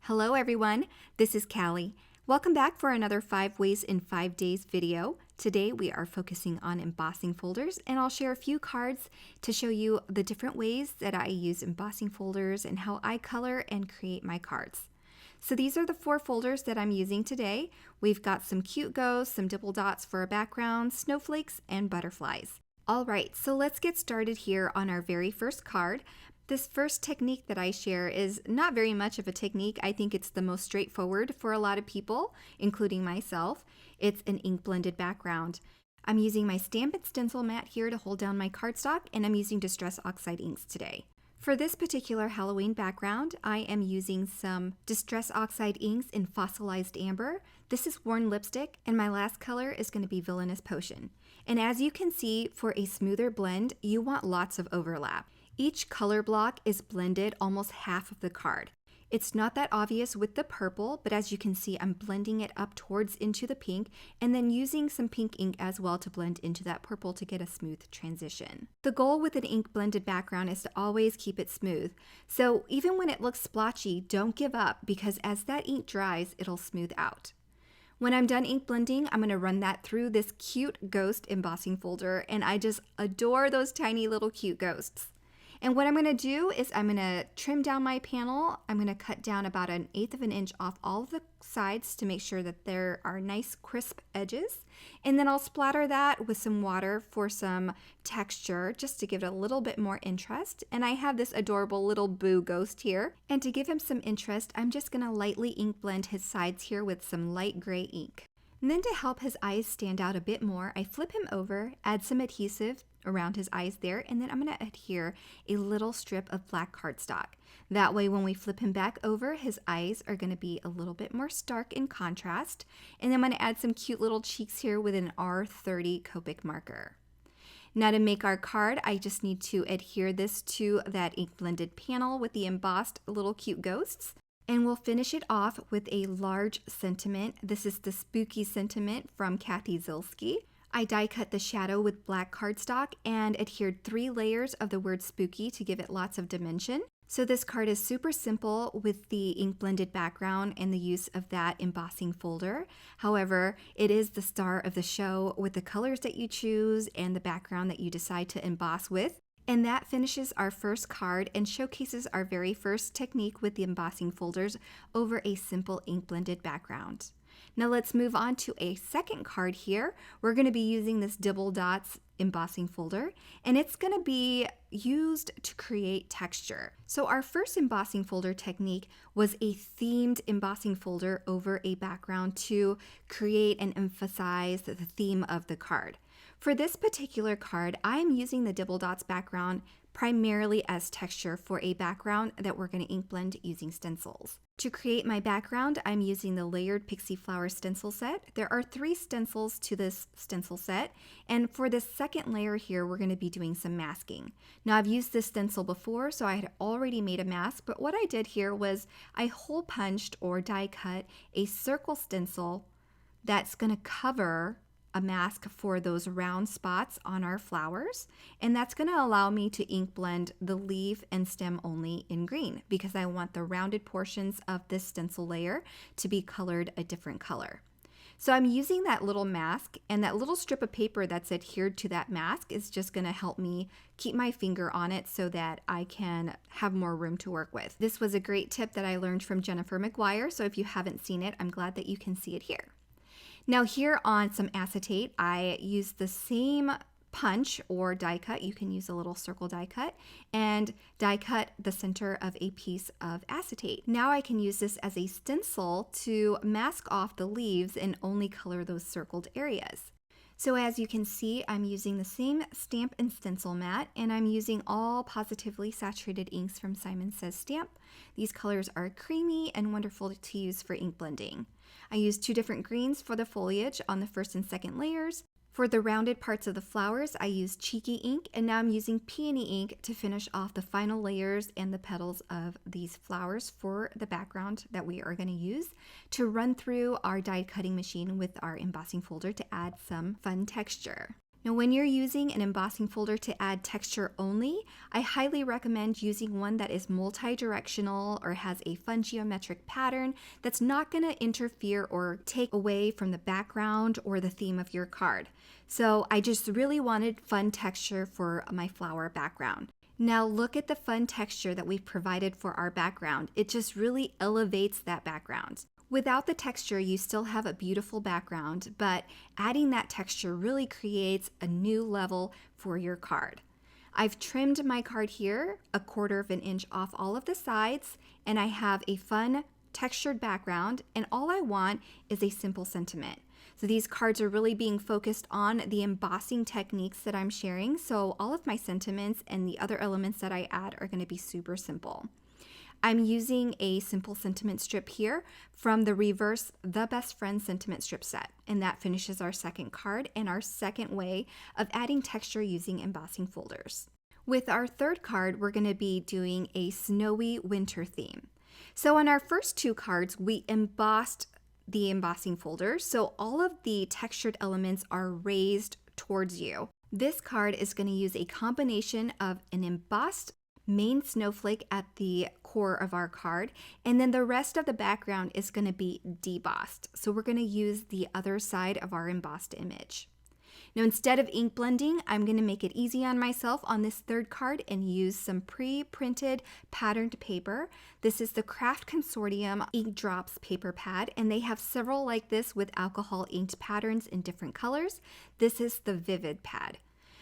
Hello everyone, this is Caly. Welcome back for another 5 Ways in 5 Days video. Today we are focusing on embossing folders, and I'll share a few cards to show you the different ways that I use embossing folders and how I color and create my cards. So these are the 4 folders that I'm using today. We've got some cute ghosts, some dibble dots for a background, snowflakes, and butterflies. Alright, so let's get started here on our very first card. This first technique that I share is not very much of a technique. I think it's the most straightforward for a lot of people, including myself. It's an ink blended background. I'm using my stamp and stencil mat here to hold down my cardstock, and I'm using Distress Oxide inks today. For this particular Halloween background, I am using some Distress Oxide inks in Fossilized Amber. This is Worn Lipstick, and my last color is going to be Villainous Potion. And as you can see, for a smoother blend, you want lots of overlap. Each color block is blended almost half of the card. It's not that obvious with the purple, but as you can see, I'm blending it up towards into the pink and then using some pink ink as well to blend into that purple to get a smooth transition. The goal with an ink blended background is to always keep it smooth. So even when it looks splotchy, don't give up, because as that ink dries, it'll smooth out. When I'm done ink blending, I'm going to run that through this cute ghost embossing folder, and I just adore those tiny little cute ghosts. And what I'm going to do is I'm going to trim down my panel. I'm going to cut down about 1/8 of an inch off all of the sides to make sure that there are nice crisp edges. And then I'll splatter that with some water for some texture, just to give it a little bit more interest. And I have this adorable little boo ghost here. And to give him some interest, I'm just going to lightly ink blend his sides here with some light gray ink. And then to help his eyes stand out a bit more, I flip him over, add some adhesive around his eyes there, and then I'm going to adhere a little strip of black cardstock. That way when we flip him back over, his eyes are going to be a little bit more stark in contrast. And then I'm going to add some cute little cheeks here with an R30 Copic marker. Now to make our card, I just need to adhere this to that ink blended panel with the embossed little cute ghosts. And we'll finish it off with a large sentiment. This is the Spooky Sentiment from Kathy Zilski. I die cut the shadow with black cardstock and adhered 3 layers of the word spooky to give it lots of dimension. So this card is super simple with the ink blended background and the use of that embossing folder. However, it is the star of the show with the colors that you choose and the background that you decide to emboss with. And that finishes our first card and showcases our very first technique with the embossing folders over a simple ink blended background. Now let's move on to a second card here. We're going to be using this Dibble Dots embossing folder, and it's going to be used to create texture. So our first embossing folder technique was a themed embossing folder over a background to create and emphasize the theme of the card. For this particular card, I am using the Dibble Dots background primarily as texture for a background that we're going to ink blend using stencils. To create my background, I'm using the layered Pixie flower stencil set. There are 3 stencils to this stencil set, and for this second layer here, we're going to be doing some masking. Now I've used this stencil before, so I had already made a mask, but what I did here was I hole punched or die cut a circle stencil that's going to cover a mask for those round spots on our flowers, and that's going to allow me to ink blend the leaf and stem only in green, because I want the rounded portions of this stencil layer to be colored a different color. So I'm using that little mask, and that little strip of paper that's adhered to that mask is just going to help me keep my finger on it so that I can have more room to work with. This was a great tip that I learned from Jennifer McGuire, so if you haven't seen it, I'm glad that you can see it here. Now here on some acetate, I used the same punch or die cut. You can use a little circle die cut and die cut the center of a piece of acetate. Now I can use this as a stencil to mask off the leaves and only color those circled areas. So as you can see, I'm using the same stamp and stencil mat, and I'm using all positively saturated inks from Simon Says Stamp. These colors are creamy and wonderful to use for ink blending. I used 2 different greens for the foliage on the first and second layers. For the rounded parts of the flowers, I used Cheeky ink, and now I'm using Peony ink to finish off the final layers and the petals of these flowers for the background that we are going to use to run through our die cutting machine with our embossing folder to add some fun texture. Now, when you're using an embossing folder to add texture only, I highly recommend using one that is multi-directional or has a fun geometric pattern that's not going to interfere or take away from the background or the theme of your card. So I just really wanted fun texture for my flower background. Now look at the fun texture that we've provided for our background. It just really elevates that background. Without the texture, you still have a beautiful background, but adding that texture really creates a new level for your card. I've trimmed my card here 1/4 of an inch off all of the sides, and I have a fun textured background, and all I want is a simple sentiment. So these cards are really being focused on the embossing techniques that I'm sharing, so all of my sentiments and the other elements that I add are going to be super simple. I'm using a simple sentiment strip here from the Reverse The Best Friend sentiment strip set, and that finishes our second card and our second way of adding texture using embossing folders. With our third card, we're going to be doing a snowy winter theme. So on our first 2 cards, we embossed the embossing folder, so all of the textured elements are raised towards you. This card is going to use a combination of an embossed main snowflake at the core of our card, and then the rest of the background is going to be debossed. So we're going to use the other side of our embossed image. Now, instead of ink blending, I'm going to make it easy on myself on this third card and use some pre-printed patterned paper. This is the Craft Consortium Ink Drops paper pad, and they have several like this with alcohol inked patterns in different colors. This is the Vivid pad.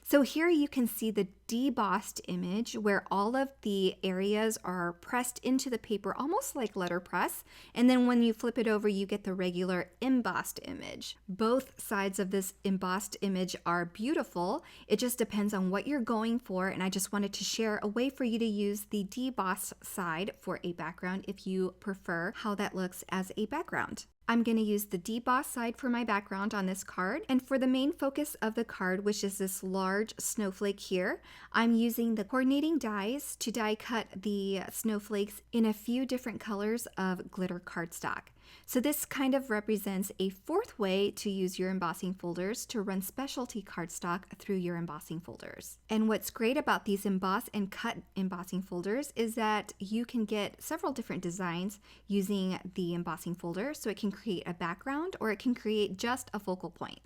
So here you can see the debossed image where all of the areas are pressed into the paper almost like letterpress, and then when you flip it over you get the regular embossed image. Both sides of this embossed image are beautiful. It just depends on what you're going for, and I just wanted to share a way for you to use the debossed side for a background if you prefer how that looks as a background. I'm going to use the deboss side for my background on this card, and for the main focus of the card, which is this large snowflake here, I'm using the coordinating dies to die cut the snowflakes in a few different colors of glitter cardstock. So this kind of represents a fourth way to use your embossing folders to run specialty cardstock through your embossing folders. And what's great about these emboss and cut embossing folders is that you can get several different designs using the embossing folder, so it can create a background or it can create just a focal point.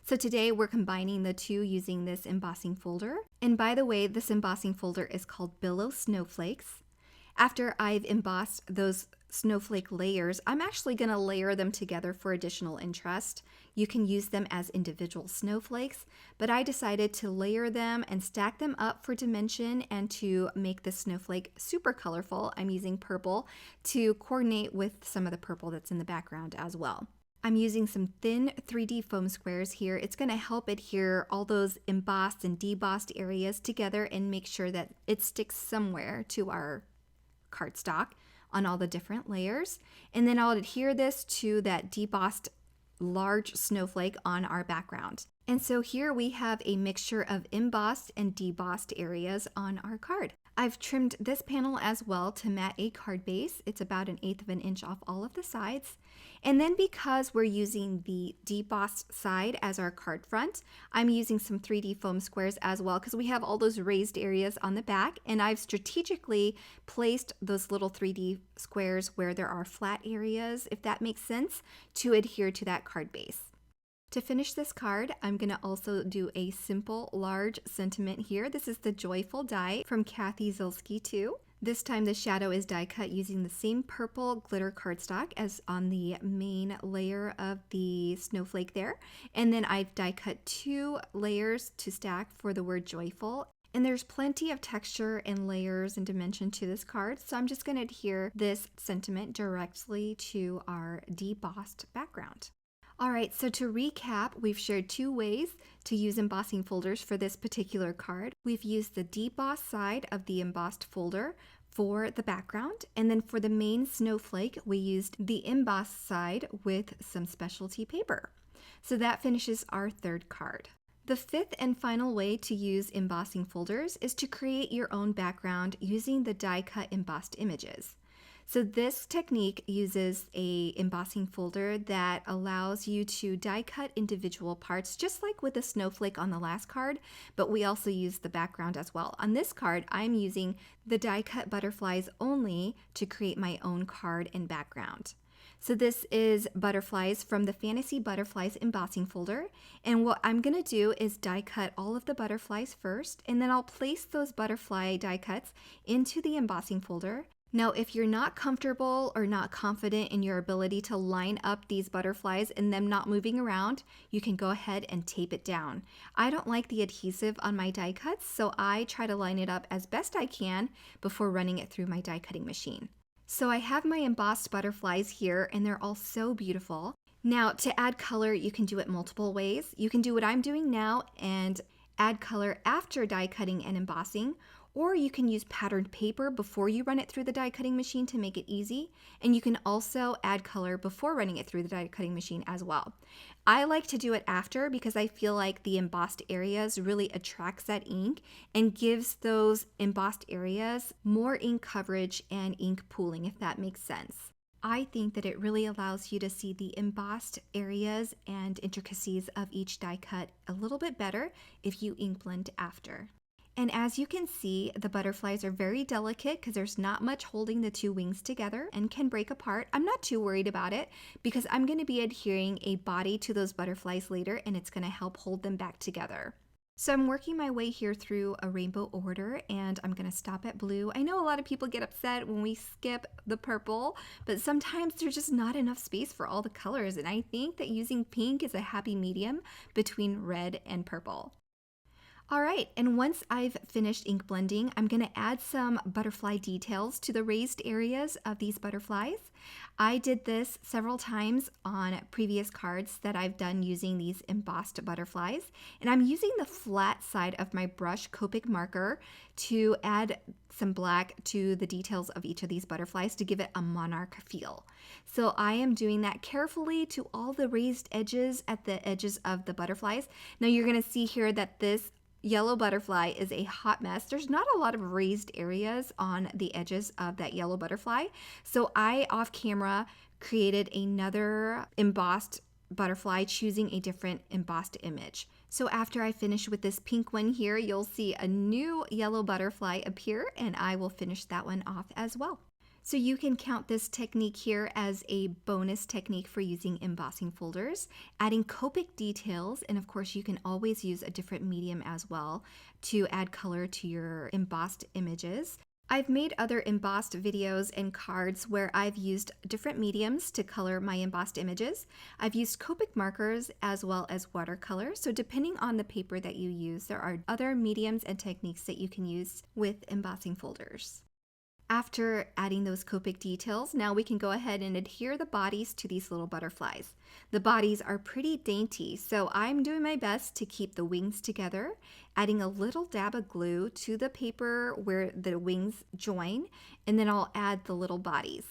So today we're combining the two using this embossing folder. And by the way, this embossing folder is called BILLOW Snowflakes. After I've embossed those snowflake layers, I'm actually going to layer them together for additional interest. You can use them as individual snowflakes, but I decided to layer them and stack them up for dimension and to make the snowflake super colorful. I'm using purple to coordinate with some of the purple that's in the background as well. I'm using some thin 3D foam squares here. It's going to help adhere all those embossed and debossed areas together and make sure that it sticks somewhere to our cardstock on all the different layers. And then I'll adhere this to that debossed large snowflake on our background. And so here we have a mixture of embossed and debossed areas on our card. I've trimmed this panel as well to mat a card base. It's about 1/8 of an inch off all of the sides. And then because we're using the debossed side as our card front, I'm using some 3D foam squares as well because we have all those raised areas on the back, and I've strategically placed those little 3D squares where there are flat areas, if that makes sense, to adhere to that card base. To finish this card, I'm going to also do a simple large sentiment here. This is the Joyful die from Kathy Zilski too. This time the shadow is die cut using the same purple glitter cardstock as on the main layer of the snowflake there. And then I've die cut 2 layers to stack for the word joyful. And there's plenty of texture and layers and dimension to this card, so I'm just going to adhere this sentiment directly to our debossed background. Alright, so to recap, we've shared 2 ways to use embossing folders for this particular card. We've used the debossed side of the embossed folder for the background, and then for the main snowflake, we used the embossed side with some specialty paper. So that finishes our third card. The 5th and final way to use embossing folders is to create your own background using the die cut embossed images. So this technique uses a embossing folder that allows you to die cut individual parts, just like with the snowflake on the last card, but we also use the background as well. On this card, I'm using the die cut butterflies only to create my own card and background. So this is butterflies from the Fantasy Butterflies embossing folder. And what I'm going to do is die cut all of the butterflies first, and then I'll place those butterfly die cuts into the embossing folder. Now, if you're not comfortable or not confident in your ability to line up these butterflies and them not moving around, you can go ahead and tape it down. I don't like the adhesive on my die cuts, so I try to line it up as best I can before running it through my die cutting machine. So I have my embossed butterflies here, and they're all so beautiful. Now, to add color, you can do it multiple ways. You can do what I'm doing now and add color after die cutting and embossing, or you can use patterned paper before you run it through the die cutting machine to make it easy. And you can also add color before running it through the die cutting machine as well. I like to do it after because I feel like the embossed areas really attracts that ink and gives those embossed areas more ink coverage and ink pooling, if that makes sense. I think that it really allows you to see the embossed areas and intricacies of each die cut a little bit better if you ink blend after. And as you can see, the butterflies are very delicate because there's not much holding the two wings together and can break apart. I'm not too worried about it because I'm going to be adhering a body to those butterflies later, and it's going to help hold them back together. So I'm working my way here through a rainbow order, and I'm going to stop at blue. I know a lot of people get upset when we skip the purple, but sometimes there's just not enough space for all the colors, and I think that using pink is a happy medium between red and purple. All right, and once I've finished ink blending, I'm going to add some butterfly details to the raised areas of these butterflies. I did this several times on previous cards that I've done using these embossed butterflies, and I'm using the flat side of my brush Copic marker to add some black to the details of each of these butterflies to give it a monarch feel. So I am doing that carefully to all the raised edges at the edges of the butterflies. Now you're going to see here that this yellow butterfly is a hot mess. There's not a lot of raised areas on the edges of that yellow butterfly. So I, off camera, created another embossed butterfly, choosing a different embossed image. So after I finish with this pink one here, you'll see a new yellow butterfly appear, and I will finish that one off as well. So you can count this technique here as a bonus technique for using embossing folders, adding Copic details, and of course you can always use a different medium as well to add color to your embossed images. I've made other embossed videos and cards where I've used different mediums to color my embossed images. I've used Copic markers as well as watercolor, so depending on the paper that you use, there are other mediums and techniques that you can use with embossing folders. After adding those Copic details, now we can go ahead and adhere the bodies to these little butterflies. The bodies are pretty dainty, so I'm doing my best to keep the wings together, adding a little dab of glue to the paper where the wings join, and then I'll add the little bodies.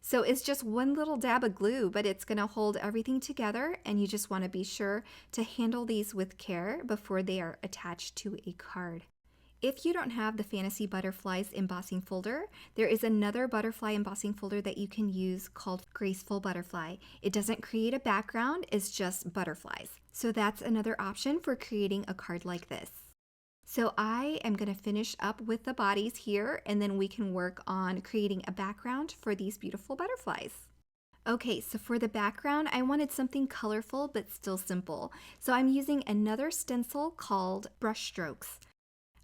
So it's just one little dab of glue, but it's going to hold everything together, and you just want to be sure to handle these with care before they are attached to a card. If you don't have the Fantasy Butterflies embossing folder, there is another butterfly embossing folder that you can use called Graceful Butterfly. It doesn't create a background, it's just butterflies. So that's another option for creating a card like this. So I am going to finish up with the bodies here, and then we can work on creating a background for these beautiful butterflies. Okay, so for the background, I wanted something colorful but still simple. So I'm using another stencil called Brush Strokes.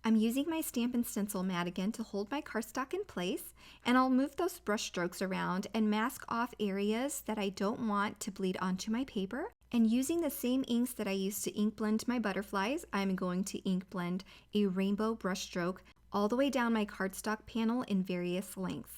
I'm using my Stampin' Stencil mat again to hold my cardstock in place, and I'll move those brush strokes around and mask off areas that I don't want to bleed onto my paper. And using the same inks that I used to ink blend my butterflies, I'm going to ink blend a rainbow brush stroke all the way down my cardstock panel in various lengths.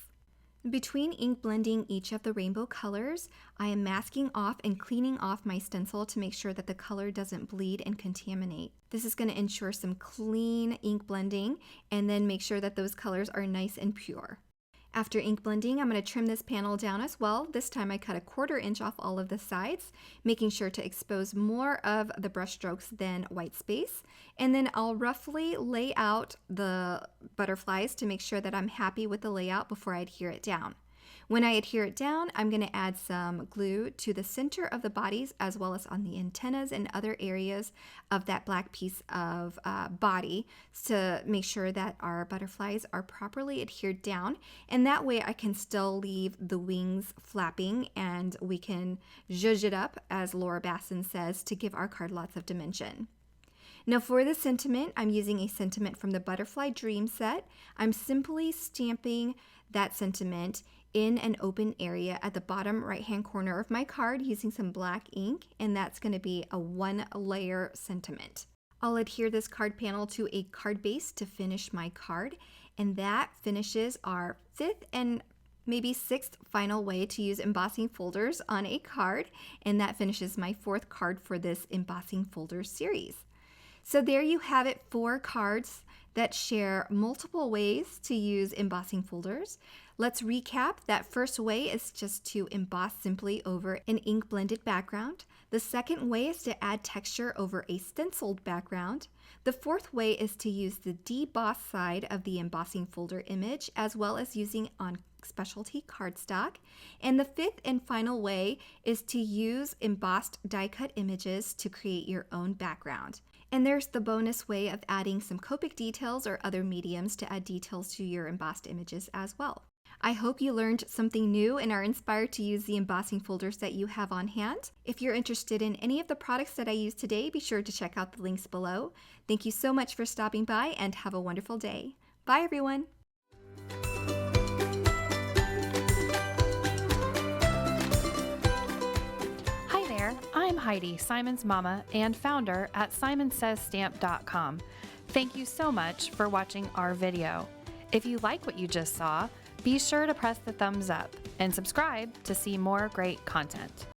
Between ink blending each of the rainbow colors, I am masking off and cleaning off my stencil to make sure that the color doesn't bleed and contaminate. This is going to ensure some clean ink blending and then make sure that those colors are nice and pure. After ink blending, I'm going to trim this panel down as well. This time I cut a 1/4 inch off all of the sides, making sure to expose more of the brush strokes than white space. And then I'll roughly lay out the butterflies to make sure that I'm happy with the layout before I adhere it down. When I adhere it down, I'm going to add some glue to the center of the bodies as well as on the antennas and other areas of that black piece of body to make sure that our butterflies are properly adhered down. And that way I can still leave the wings flapping and we can zhuzh it up, as Laura Basson says, to give our card lots of dimension. Now for the sentiment, I'm using a sentiment from the Butterfly Dream set. I'm simply stamping that sentiment in an open area at the bottom right hand corner of my card using some black ink, and that's going to be a 1-layer sentiment. I'll adhere this card panel to a card base to finish my card, and that finishes our 5th and maybe 6th final way to use embossing folders on a card, and that finishes my 4th card for this embossing folder series. So there you have it, 4 cards that share multiple ways to use embossing folders. Let's recap. That first way is just to emboss simply over an ink blended background. The second way is to add texture over a stenciled background. The 4th way is to use the deboss side of the embossing folder image, as well as using on specialty cardstock. And the 5th and final way is to use embossed die cut images to create your own background. And there's the bonus way of adding some Copic details or other mediums to add details to your embossed images as well. I hope you learned something new and are inspired to use the embossing folders that you have on hand. If you're interested in any of the products that I used today, be sure to check out the links below. Thank you so much for stopping by and have a wonderful day. Bye everyone! Hi there, I'm Heidi, Simon's mama and founder at simonsaysstamp.com. Thank you so much for watching our video. If you like what you just saw, be sure to press the thumbs up and subscribe to see more great content.